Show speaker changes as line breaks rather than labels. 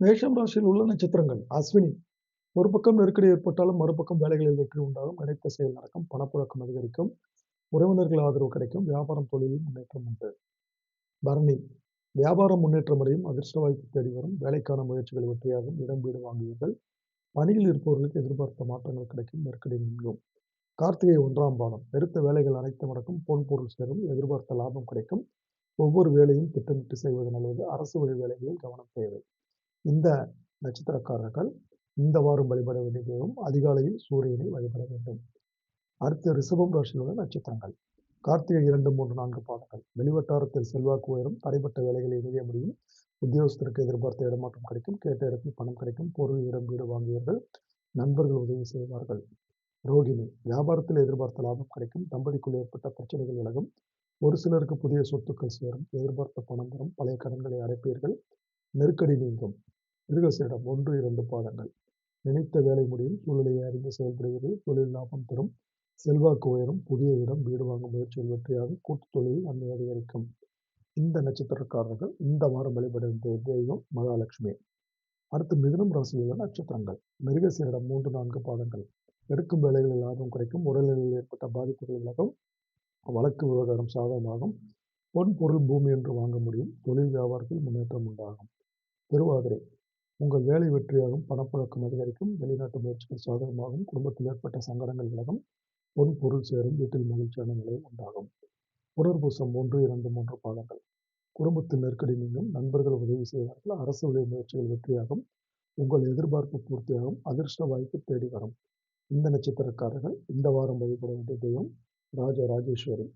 மேஷம் ராசியில் உள்ள நட்சத்திரங்கள் அஸ்வினி. ஒரு பக்கம் நெருக்கடி ஏற்பட்டாலும் மறுபக்கம் வேலைகளில் வெற்றி உண்டாகும். நினைத்த செயல் நடக்கும். பணப்புழக்கம் அதிகரிக்கும். உறவினர்கள் ஆதரவு கிடைக்கும். வியாபாரம் தொழிலில் முன்னேற்றம் உண்டு. பரணி. வியாபாரம் முன்னேற்றம் அடையும். அதிர்ஷ்ட வாய்ப்பு தேடி வரும். வேலைக்கான முயற்சிகள் வெற்றியாகும். இடம் வீடு வாங்குவீர்கள். பணியில் இருப்பவர்களுக்கு எதிர்பார்த்த மாற்றங்கள் கிடைக்கும். நெருக்கடி நீங்கும். கார்த்திகை 1ஆம் பாதம். எடுத்த வேலைகள் அனைத்தும் நடக்கும். பொன் பொருள் சேரும். எதிர்பார்த்த லாபம் கிடைக்கும். ஒவ்வொரு வேலையும் திட்டமிட்டு செய்வது நல்லது. அரசு வழி வேலைகளில் கவனம் தேவை. இந்த நட்சத்திரக்காரர்கள் இந்த வாரம் வழிபட வேண்டிய தெய்வம் அதிகாலையில் சூரியனை வழிபட வேண்டும். அடுத்து ரிஷபம் ராசியில் உள்ள நட்சத்திரங்கள். கார்த்திகை 2, 3, 4 பாதங்கள். வெளிவட்டாரத்தில் செல்வாக்கு உயரும். தடைப்பட்ட வேலைகளை எதிரிய முடியும். உத்தியோகஸ்தருக்கு எதிர்பார்த்த இடமாற்றம் கிடைக்கும். கேட்ட இடத்தில் பணம் கிடைக்கும். பொருள் இடம் வீடு வாங்குவீர்கள். நண்பர்கள் உதவி செய்வார்கள். ரோகிணி. வியாபாரத்தில் எதிர்பார்த்த லாபம் கிடைக்கும். தம்பதிக்குள் ஏற்பட்ட பிரச்சனைகள் விலகும். ஒரு சிலருக்கு புதிய சொத்துக்கள் சேரும். எதிர்பார்த்த பணம் வரும். பழைய கடன்களை அடைப்பீர்கள். நெருக்கடி நீங்கும். மிருகசீரிடம் 1, 2 பாதங்கள். நினைத்த வேலை முடியும். சூழ்நிலையை அறிந்து செயல்படுவீர்கள். தொழில் லாபம் தரும். செல்வாக்கு உயரும். புதிய இடம் வீடு வாங்கும் முயற்சியில் வெற்றியாகும். கூட்டுத் தொழிலில் நன்மை அதிகரிக்கும். இந்த நட்சத்திரக்காரர்கள் இந்த வாரம் வழிபட வேண்டிய தெய்வம் மகாலட்சுமி. அடுத்து மிதுனம் ராசியில் உள்ள நட்சத்திரங்கள். மிருகசீரிடம் 3, 4 பாதங்கள். எடுக்கும் வேலைகளில் லாபம் கிடைக்கும். உடல்நிலையில் ஏற்பட்ட பாதிப்புகள் விலகும். வழக்கு விவகாரம் சாதகமாகும். பொன் பொருள் பூமி என்று வாங்க முடியும். தொழில் வியாபாரத்தில் முன்னேற்றம் உண்டாகும். திருவாதிரை. உங்கள் வேலை வெற்றியாகும். பணப்புழக்கம் அதிகரிக்கும். வெளிநாட்டு முயற்சிகள் சாதகமாகும். குடும்பத்தில் ஏற்பட்ட சங்கடங்கள் விலகும். பொன் பொருள் சேரும். வீட்டில் மகிழ்ச்சியான நிலை உண்டாகும். புனர்பூசம் 1, 2, 3 பாதங்கள். குடும்பத்தில் நெருக்கடி நீங்கும். நண்பர்கள் உதவி செய்வார்கள். அரசு வழி முயற்சிகள் வெற்றியாகும். உங்கள் எதிர்பார்ப்பு பூர்த்தியாகும். அதிர்ஷ்ட வாய்ப்பு தேடி வரும். இந்த நட்சத்திரக்காரர்கள் இந்த வாரம் வழிபட வேண்டிய தெய்வம் ராஜராஜேஸ்வரி.